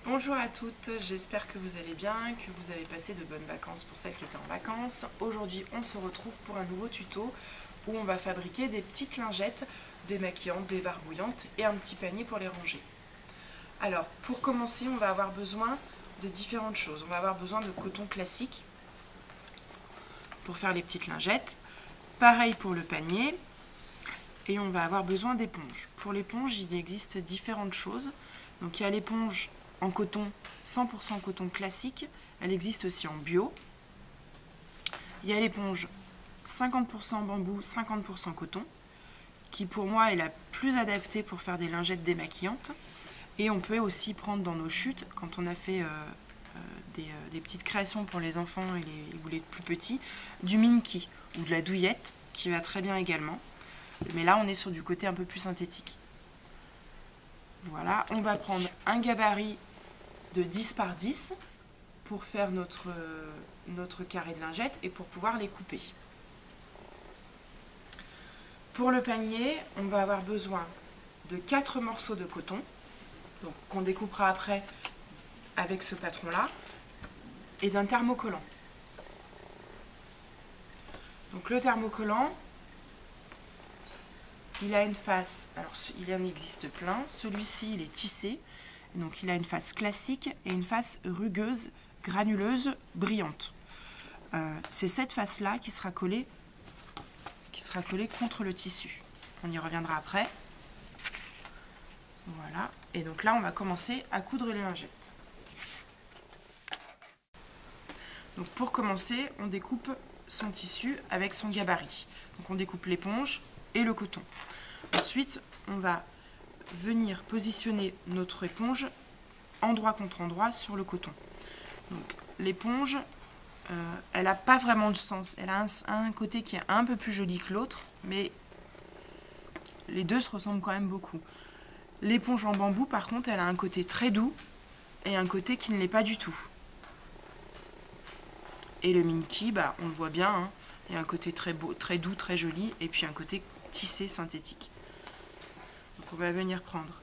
Bonjour à toutes, j'espère que vous allez bien, que vous avez passé de bonnes vacances pour celles qui étaient en vacances. Aujourd'hui, on se retrouve pour un nouveau tuto où on va fabriquer des petites lingettes démaquillantes, débarbouillantes et un petit panier pour les ranger. Alors, pour commencer, on va avoir besoin de différentes choses. On va avoir besoin de coton classique pour faire les petites lingettes. Pareil pour le panier. Et on va avoir besoin d'éponges. Pour l'éponge, il existe différentes choses. Donc il y a l'éponge en coton, 100% coton classique. Elle existe aussi en bio. Il y a l'éponge 50% bambou, 50% coton, qui pour moi est la plus adaptée pour faire des lingettes démaquillantes. Et on peut aussi prendre dans nos chutes, quand on a fait des petites créations pour les enfants ou les plus petits, du minky ou de la douillette, qui va très bien également. Mais là, on est sur du côté un peu plus synthétique. Voilà, on va prendre un gabarit de 10 par 10 pour faire notre carré de lingettes et pour pouvoir les couper. Pour le panier, on va avoir besoin de 4 morceaux de coton, qu'on découpera après avec ce patron-là, et d'un thermocollant. Donc le thermocollant, il a une face, alors il en existe plein, celui-ci il est tissé, donc il a une face classique et une face rugueuse, granuleuse, brillante. C'est cette face-là qui sera collée contre le tissu. On y reviendra après. Voilà, et donc là on va commencer à coudre les lingettes. Donc pour commencer, on découpe son tissu avec son gabarit. Donc on découpe l'éponge et le coton. Ensuite, on va venir positionner notre éponge endroit contre endroit sur le coton. Donc l'éponge, elle n'a pas vraiment de sens. Elle a un côté qui est un peu plus joli que l'autre, mais les deux se ressemblent quand même beaucoup. L'éponge en bambou, par contre, elle a un côté très doux et un côté qui ne l'est pas du tout. Et le minky, on le voit bien, hein, il y a un côté très beau, très doux, très joli, et puis un côté tissé synthétique. Donc on va venir prendre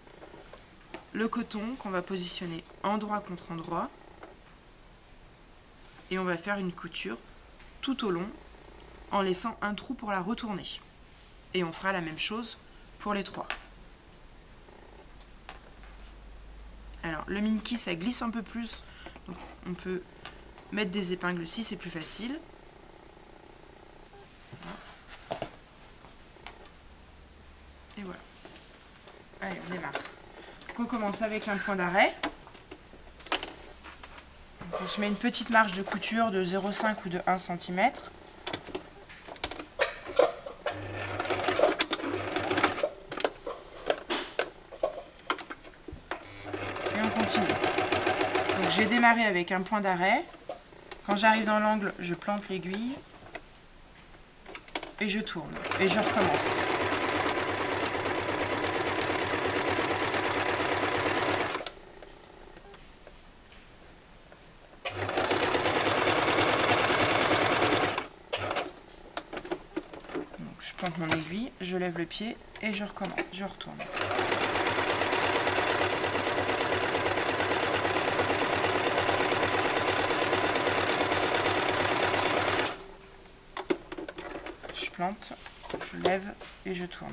le coton qu'on va positionner endroit contre endroit et on va faire une couture tout au long en laissant un trou pour la retourner. Et on fera la même chose pour les trois. Alors le minky ça glisse un peu plus, donc on peut mettre des épingles si c'est plus facile. Et voilà. Allez, on démarre. Donc on commence avec un point d'arrêt. On se met une petite marge de couture de 0,5 ou de 1 cm. Et on continue. Donc j'ai démarré avec un point d'arrêt. Quand j'arrive dans l'angle, je plante l'aiguille. Et je tourne. Et je recommence. Je plante mon aiguille, je lève le pied et je recommence, je retourne. Je plante, je lève et je tourne.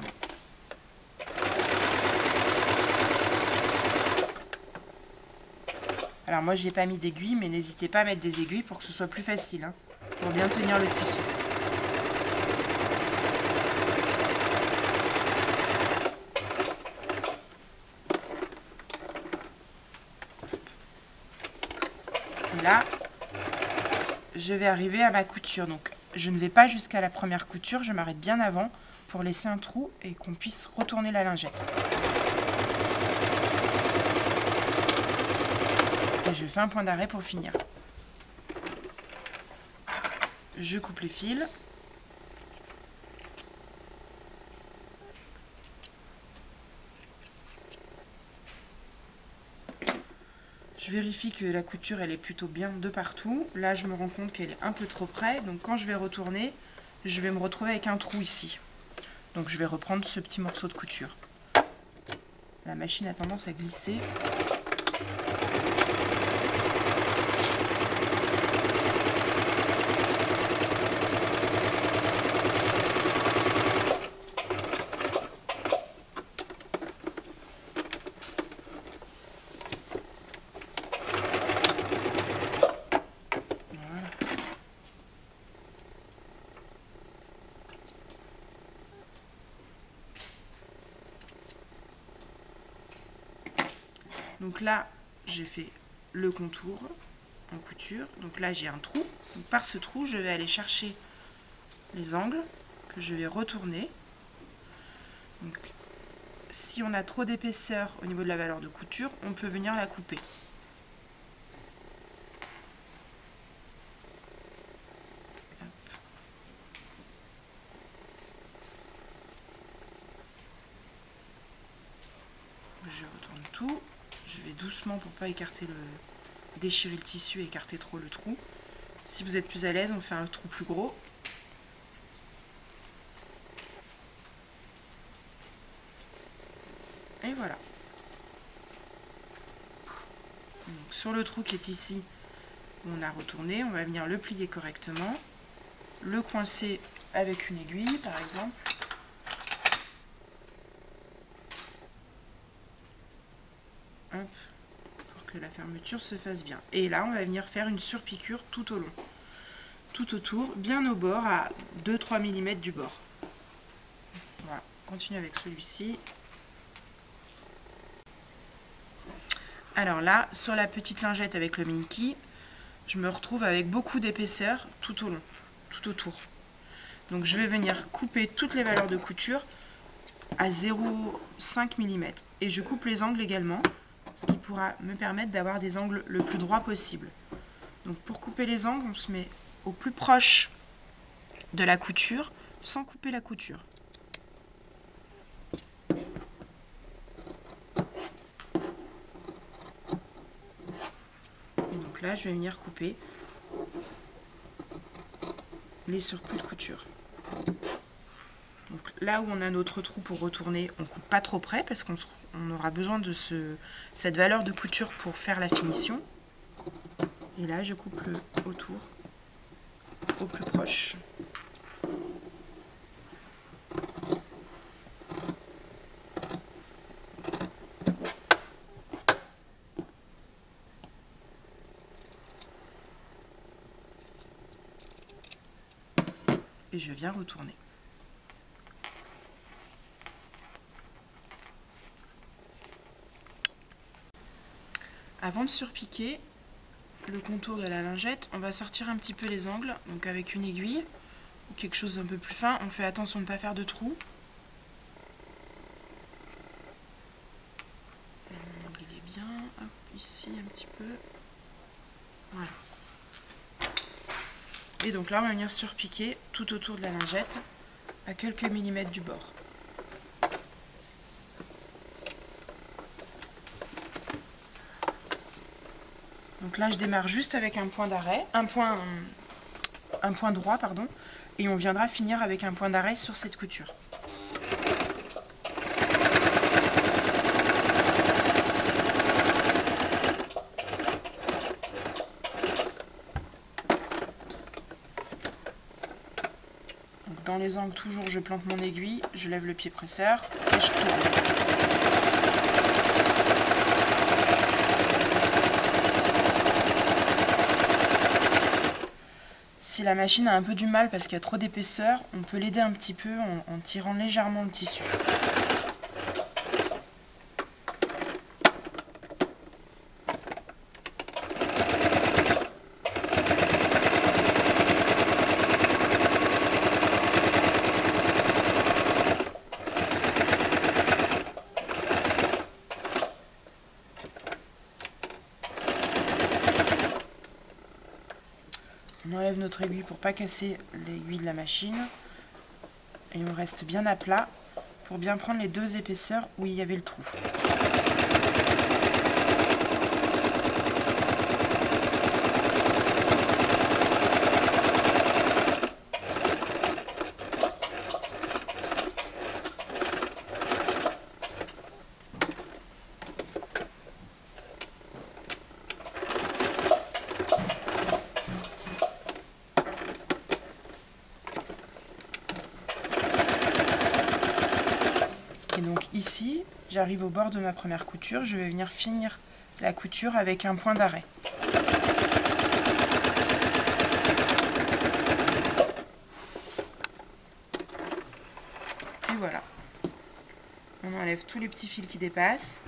Alors moi j'ai pas mis d'aiguille, mais n'hésitez pas à mettre des aiguilles pour que ce soit plus facile, hein, pour bien tenir le tissu. Là, je vais arriver à ma couture. Donc, je ne vais pas jusqu'à la première couture, je m'arrête bien avant pour laisser un trou et qu'on puisse retourner la lingette. Et je fais un point d'arrêt pour finir. Je coupe les fils. Je vérifie que la couture elle est plutôt bien de partout. Là je me rends compte qu'elle est un peu trop près. Donc quand je vais retourner, je vais me retrouver avec un trou ici. Donc je vais reprendre ce petit morceau de couture. La machine a tendance à glisser. Donc là, j'ai fait le contour en couture. Donc là, j'ai un trou. Donc par ce trou, je vais aller chercher les angles que je vais retourner. Donc, si on a trop d'épaisseur au niveau de la valeur de couture, on peut venir la couper. Je retourne tout. Je vais doucement pour pas écarter déchirer le tissu et écarter trop le trou. Si vous êtes plus à l'aise, on fait un trou plus gros. Et voilà. Donc, sur le trou qui est ici, on a retourné, on va venir le plier correctement, le coincer avec une aiguille par exemple. Hop, pour que la fermeture se fasse bien. Et là, on va venir faire une surpiqûre tout au long, tout autour, bien au bord, à 2-3 mm du bord. Voilà, on continue avec celui-ci. Alors là, sur la petite lingette avec le Minky, je me retrouve avec beaucoup d'épaisseur tout au long, tout autour. Donc je vais venir couper toutes les valeurs de couture à 0,5 mm. Et je coupe les angles également, ce qui pourra me permettre d'avoir des angles le plus droit possible. Donc pour couper les angles, on se met au plus proche de la couture sans couper la couture. Et donc là, je vais venir couper les surplus de couture. Donc là où on a notre trou pour retourner, on ne coupe pas trop près parce qu'on aura besoin de cette valeur de couture pour faire la finition. Et là, je coupe le autour au plus proche. Et je viens retourner. Avant de surpiquer le contour de la lingette, on va sortir un petit peu les angles, donc avec une aiguille ou quelque chose d'un peu plus fin. On fait attention de ne pas faire de trous. L'angle il est bien, hop, ici un petit peu. Voilà. Et donc là, on va venir surpiquer tout autour de la lingette à quelques millimètres du bord. Donc là, je démarre juste avec un point d'arrêt, un point droit, pardon, et on viendra finir avec un point d'arrêt sur cette couture. Donc dans les angles, toujours, je plante mon aiguille, je lève le pied presseur et je tourne. Si la machine a un peu du mal parce qu'il y a trop d'épaisseur, on peut l'aider un petit peu en tirant légèrement le tissu. On enlève notre aiguille pour pas casser l'aiguille de la machine et on reste bien à plat pour bien prendre les deux épaisseurs où il y avait le trou. Et donc ici, j'arrive au bord de ma première couture, je vais venir finir la couture avec un point d'arrêt. Et voilà. On enlève tous les petits fils qui dépassent.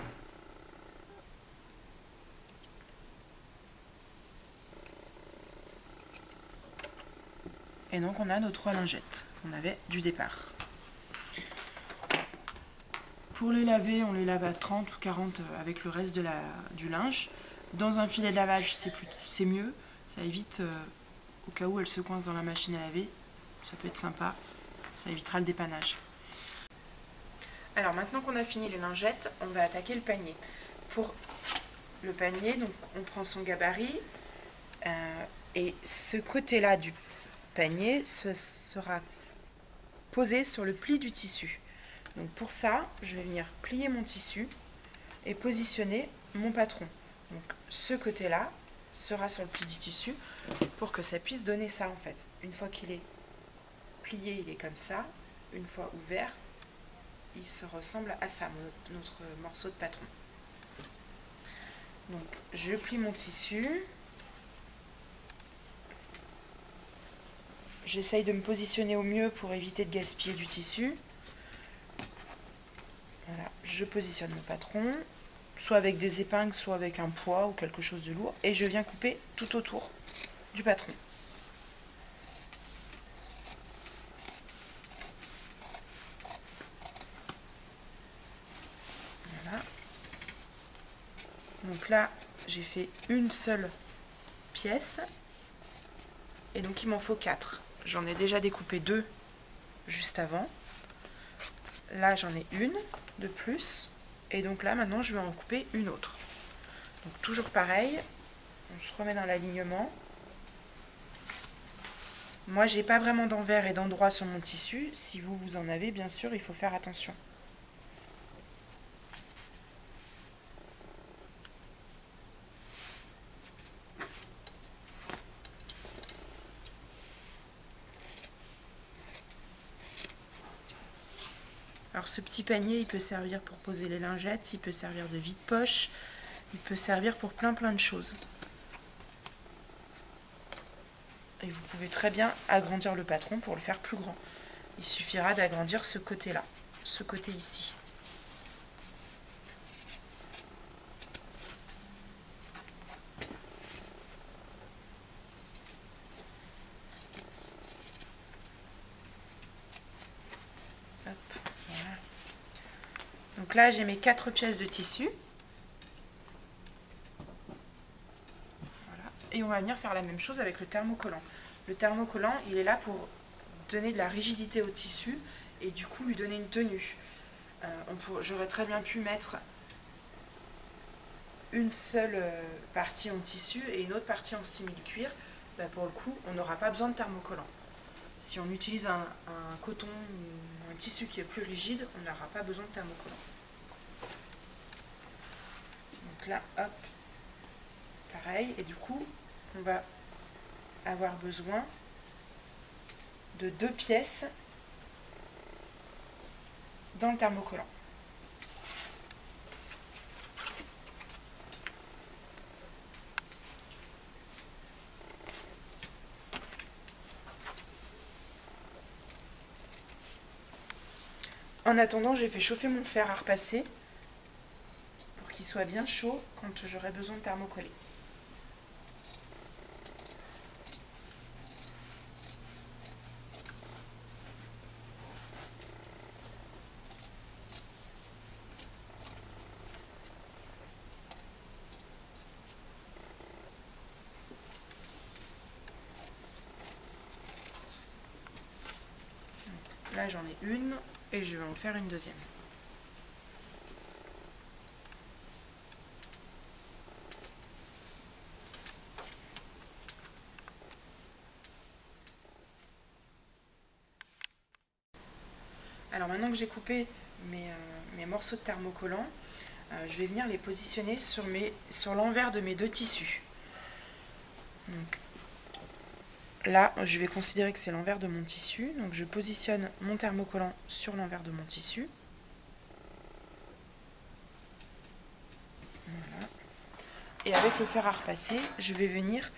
Et donc on a nos 3 lingettes qu'on avait du départ. Pour les laver, on les lave à 30 ou 40 avec le reste du linge. Dans un filet de lavage, c'est mieux. Ça évite, au cas où elle se coince dans la machine à laver, ça peut être sympa. Ça évitera le dépannage. Alors maintenant qu'on a fini les lingettes, on va attaquer le panier. Pour le panier, donc on prend son gabarit et ce côté-là du panier sera posé sur le pli du tissu. Donc pour ça, je vais venir plier mon tissu et positionner mon patron. Donc ce côté-là sera sur le pli du tissu pour que ça puisse donner ça en fait. Une fois qu'il est plié, il est comme ça. Une fois ouvert, il se ressemble à ça, notre morceau de patron. Donc je plie mon tissu. J'essaye de me positionner au mieux pour éviter de gaspiller du tissu. Voilà, je positionne mon patron, soit avec des épingles, soit avec un poids ou quelque chose de lourd, et je viens couper tout autour du patron. Voilà. Donc là, j'ai fait une seule pièce, et donc il m'en faut 4. J'en ai déjà découpé 2 juste avant. Là, j'en ai une de plus. Et donc là, maintenant, je vais en couper une autre. Donc toujours pareil, on se remet dans l'alignement. Moi, j'ai pas vraiment d'envers et d'endroit sur mon tissu. Si vous, vous en avez, bien sûr, il faut faire attention. Alors ce petit panier, il peut servir pour poser les lingettes, il peut servir de vide-poche, il peut servir pour plein de choses. Et vous pouvez très bien agrandir le patron pour le faire plus grand. Il suffira d'agrandir ce côté-là, ce côté ici. Hop, voilà. Donc là, j'ai mes 4 pièces de tissu. Voilà. Et on va venir faire la même chose avec le thermocollant. Le thermocollant, il est là pour donner de la rigidité au tissu et du coup lui donner une tenue. J'aurais très bien pu mettre une seule partie en tissu et une autre partie en simili-cuir. Pour le coup, on n'aura pas besoin de thermocollant. Si on utilise un coton ou un tissu qui est plus rigide, on n'aura pas besoin de thermocollant. Donc là, hop, pareil. Et du coup, on va avoir besoin de 2 pièces dans le thermocollant. En attendant, j'ai fait chauffer mon fer à repasser pour qu'il soit bien chaud quand j'aurai besoin de thermocoller. Là, j'en ai une et je vais en faire une deuxième. Alors maintenant que j'ai coupé mes morceaux de thermocollant, je vais venir les positionner sur l'envers de mes 2 tissus. Donc, là, je vais considérer que c'est l'envers de mon tissu. Donc je positionne mon thermocollant sur l'envers de mon tissu. Voilà. Et avec le fer à repasser, je vais venir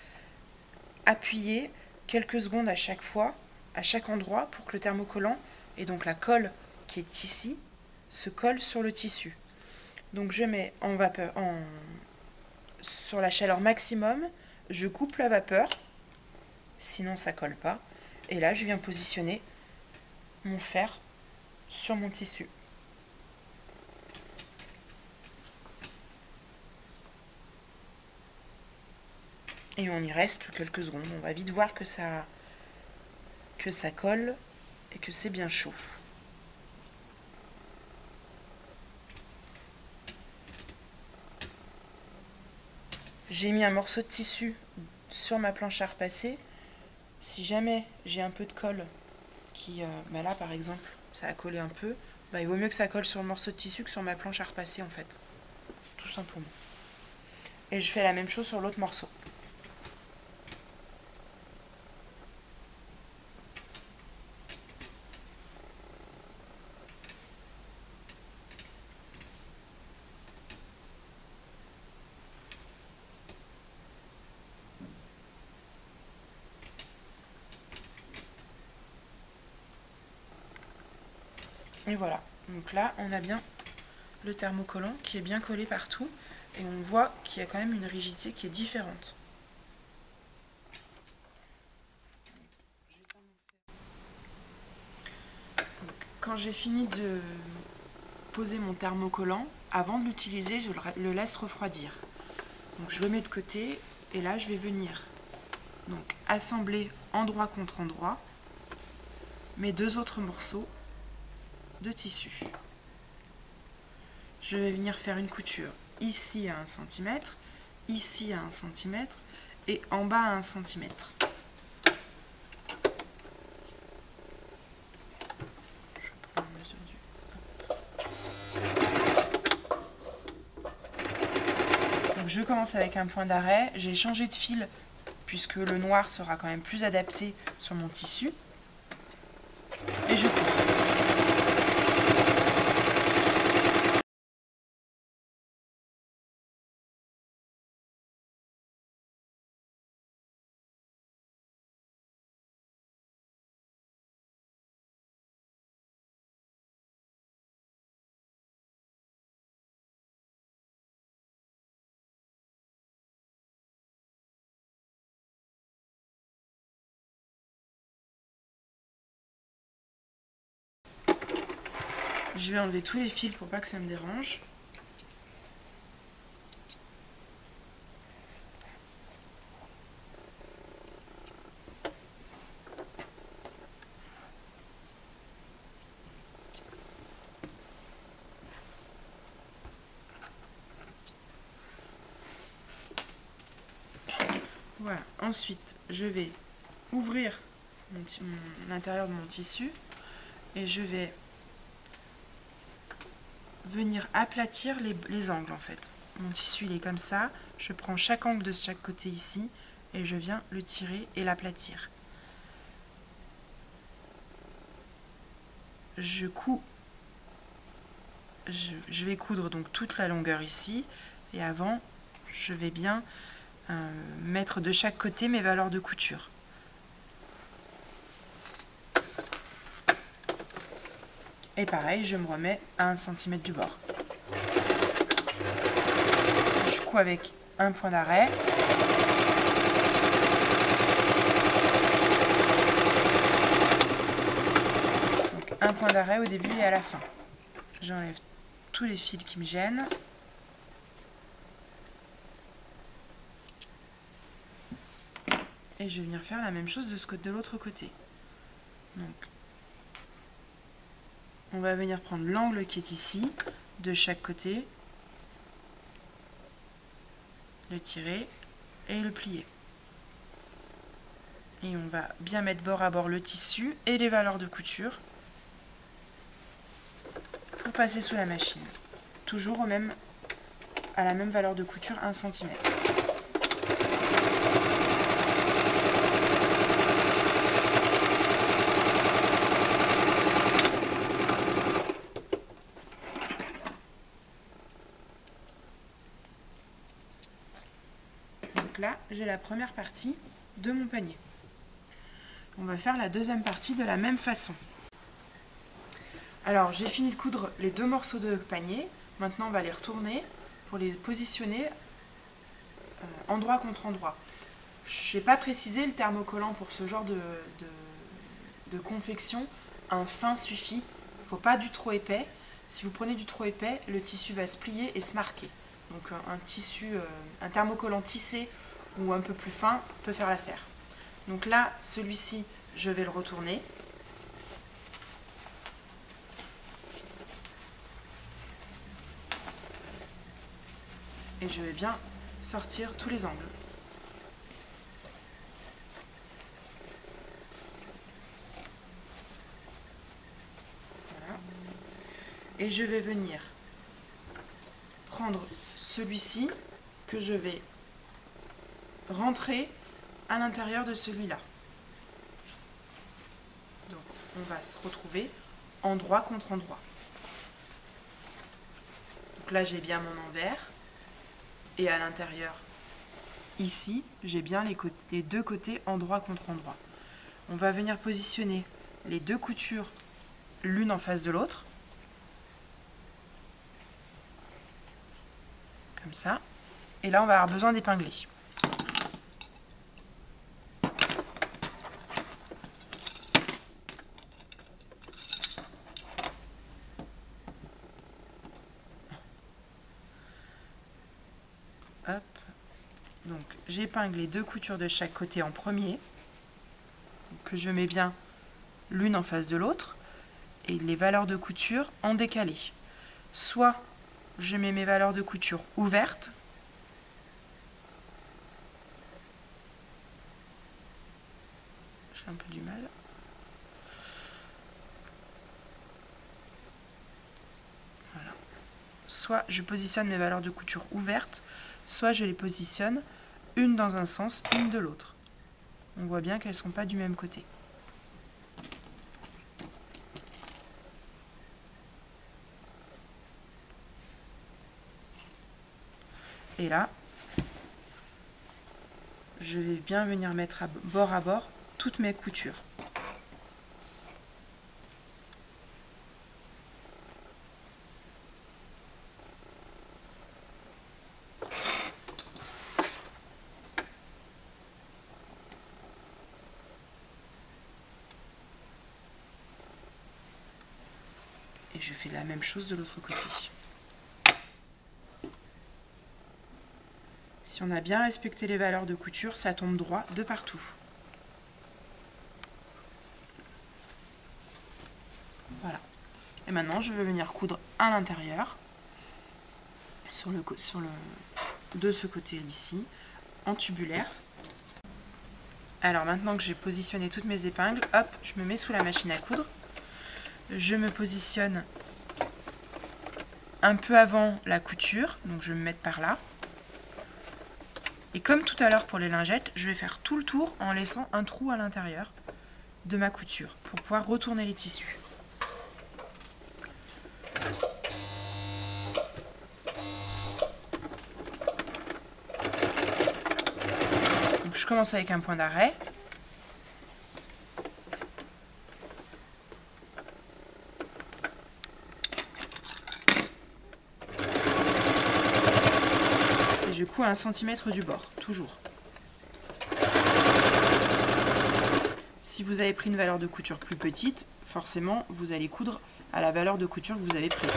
appuyer quelques secondes à chaque fois, à chaque endroit, pour que le thermocollant et donc la colle qui est ici se colle sur le tissu. Donc je mets en vapeur, sur la chaleur maximum, je coupe la vapeur, sinon ça colle pas, Et là, je viens positionner mon fer sur mon tissu. Et on y reste quelques secondes. On va vite voir que ça colle et que c'est bien chaud. J'ai mis un morceau de tissu sur ma planche à repasser. Si jamais j'ai un peu de colle qui... là par exemple, ça a collé un peu, il vaut mieux que ça colle sur le morceau de tissu que sur ma planche à repasser en fait. Tout simplement. Et je fais la même chose sur l'autre morceau. Et voilà, donc là on a bien le thermocollant qui est bien collé partout et on voit qu'il y a quand même une rigidité qui est différente. Donc, quand j'ai fini de poser mon thermocollant, avant de l'utiliser, je le laisse refroidir. Donc je le mets de côté et là je vais venir donc assembler endroit contre endroit mes deux autres morceaux de tissu. Je vais venir faire une couture ici à 1 cm, ici à 1 cm et en bas à 1 cm. Donc je commence avec un point d'arrêt, j'ai changé de fil puisque le noir sera quand même plus adapté sur mon tissu et je couds. Je vais enlever tous les fils pour pas que ça me dérange. Voilà. Ensuite, je vais ouvrir l'intérieur de mon tissu et je vais venir aplatir les angles en fait. Mon tissu il est comme ça, je prends chaque angle de chaque côté ici et je viens le tirer et l'aplatir. Je couds, je vais coudre donc toute la longueur ici et avant je vais bien mettre de chaque côté mes valeurs de couture. Et pareil, je me remets à 1 cm du bord. Je couds avec un point d'arrêt. Donc un point d'arrêt au début et à la fin. J'enlève tous les fils qui me gênent. Et je vais venir faire la même chose de l'autre côté. Donc, on va venir prendre l'angle qui est ici, de chaque côté, le tirer et le plier. Et on va bien mettre bord à bord le tissu et les valeurs de couture pour passer sous la machine. Toujours à la même valeur de couture, 1 cm. Donc là, j'ai la première partie de mon panier. On va faire la deuxième partie de la même façon. Alors, j'ai fini de coudre les deux morceaux de panier. Maintenant, on va les retourner pour les positionner endroit contre endroit. Je n'ai pas précisé le thermocollant pour ce genre de confection, un fin suffit. Il ne faut pas du trop épais. Si vous prenez du trop épais, le tissu va se plier et se marquer. Donc un tissu, un thermocollant tissé ou un peu plus fin peut faire l'affaire. Donc là, celui-ci, je vais le retourner. Et je vais bien sortir tous les angles. Voilà. Et je vais venir prendre celui-ci que je vais rentrer à l'intérieur de celui-là. Donc on va se retrouver endroit contre endroit. Donc là j'ai bien mon envers et à l'intérieur ici j'ai bien les deux côtés endroit contre endroit. On va venir positionner les deux coutures l'une en face de l'autre. Comme ça. Et là on va avoir besoin d'épingler. Hop. Donc j'épingle les deux coutures de chaque côté en premier, que je mets bien l'une en face de l'autre, et les valeurs de couture en décalé. Soit je mets mes valeurs de couture ouvertes, j'ai un peu du mal, voilà. Soit je positionne mes valeurs de couture ouvertes, soit je les positionne une dans un sens, une de l'autre. On voit bien qu'elles ne sont pas du même côté. Et là, je vais bien venir mettre à bord toutes mes coutures. Et je fais la même chose de l'autre côté. Si on a bien respecté les valeurs de couture, ça tombe droit de partout. Voilà. Et maintenant, je vais venir coudre à l'intérieur, de ce côté ici, en tubulaire. Alors maintenant que j'ai positionné toutes mes épingles, hop, je me mets sous la machine à coudre. Je me positionne un peu avant la couture, donc je vais me mettre par là. Et comme tout à l'heure pour les lingettes, je vais faire tout le tour en laissant un trou à l'intérieur de ma couture pour pouvoir retourner les tissus. Donc je commence avec un point d'arrêt. Je couds à 1 cm du bord, toujours. Si vous avez pris une valeur de couture plus petite, forcément, vous allez coudre à la valeur de couture que vous avez prise.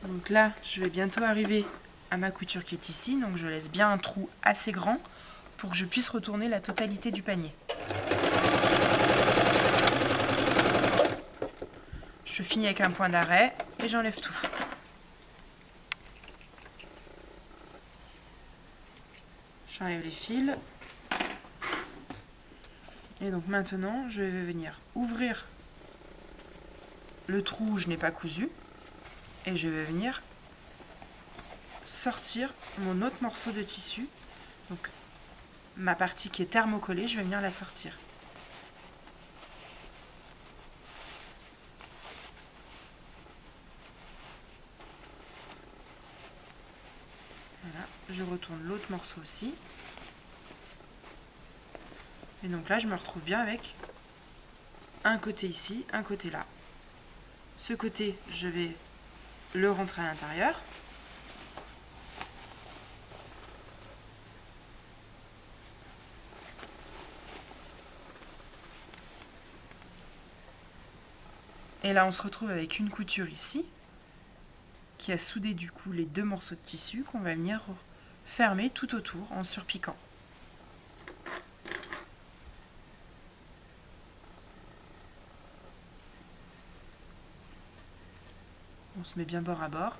Donc là, je vais bientôt arriver à ma couture qui est ici, donc je laisse bien un trou assez grand pour que je puisse retourner la totalité du panier. Je finis avec un point d'arrêt et j'enlève tout. J'enlève les fils. Et donc maintenant, je vais venir ouvrir le trou où je n'ai pas cousu. Et je vais venir sortir mon autre morceau de tissu. Donc ma partie qui est thermocollée, je vais venir la sortir. je retourne l'autre morceau aussi. Et donc là, je me retrouve bien avec un côté ici, un côté là. Ce côté, je vais le rentrer à l'intérieur. Et là, on se retrouve avec une couture ici, qui a soudé du coup les deux morceaux de tissu qu'on va venir fermer tout autour en surpiquant. On se met bien bord à bord.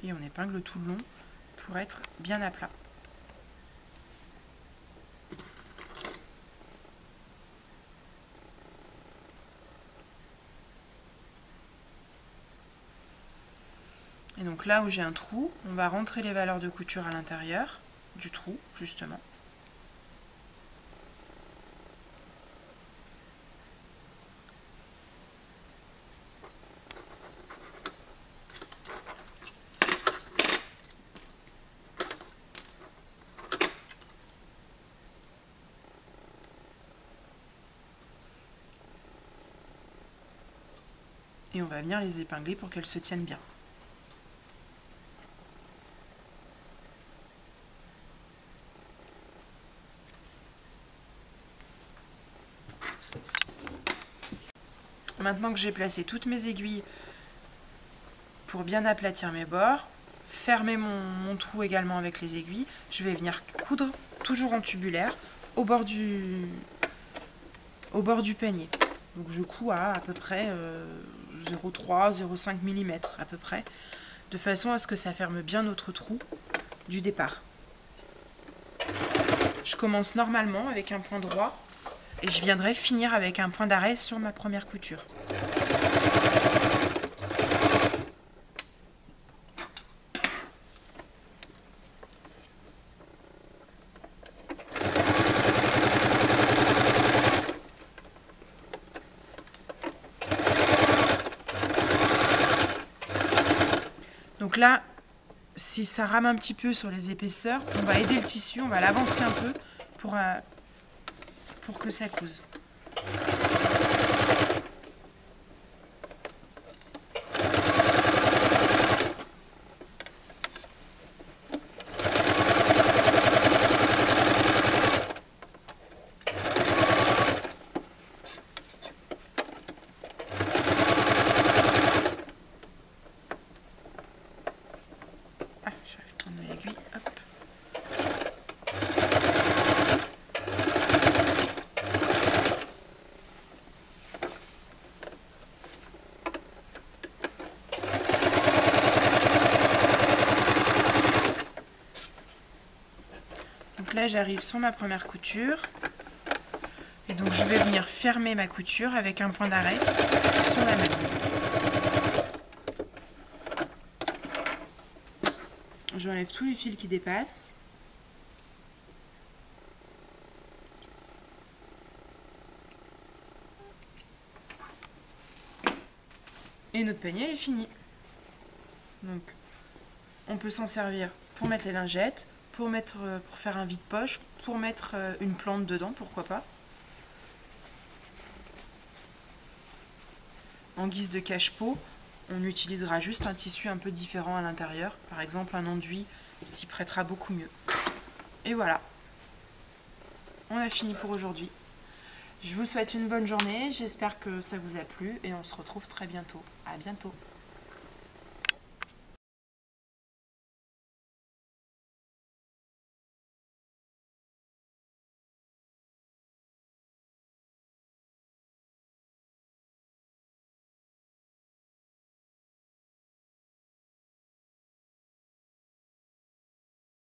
Et on épingle tout le long pour être bien à plat. Et donc là où j'ai un trou, on va rentrer les valeurs de couture à l'intérieur du trou, justement. Et on va venir les épingler pour qu'elles se tiennent bien. Maintenant que j'ai placé toutes mes aiguilles pour bien aplatir mes bords, fermer mon trou également avec les aiguilles, je vais venir coudre toujours en tubulaire au bord du panier. Donc je couds à peu près 0,3-0,5 mm à peu près, de façon à ce que ça ferme bien notre trou du départ. Je commence normalement avec un point droit et je viendrai finir avec un point d'arrêt sur ma première couture. Donc là, si ça rame un petit peu sur les épaisseurs, on va aider le tissu, on va l'avancer un peu pour que ça couse. Là, j'arrive sur ma première couture et donc je vais venir fermer ma couture avec un point d'arrêt sur la même. J'enlève tous les fils qui dépassent. Et notre panier est fini. Donc, on peut s'en servir pour mettre les lingettes, pour faire un vide-poche, pour mettre une plante dedans, pourquoi pas. En guise de cache-pot, on utilisera juste un tissu un peu différent à l'intérieur. Par exemple, un enduit s'y prêtera beaucoup mieux. Et voilà, on a fini pour aujourd'hui. Je vous souhaite une bonne journée, j'espère que ça vous a plu et on se retrouve très bientôt. À bientôt.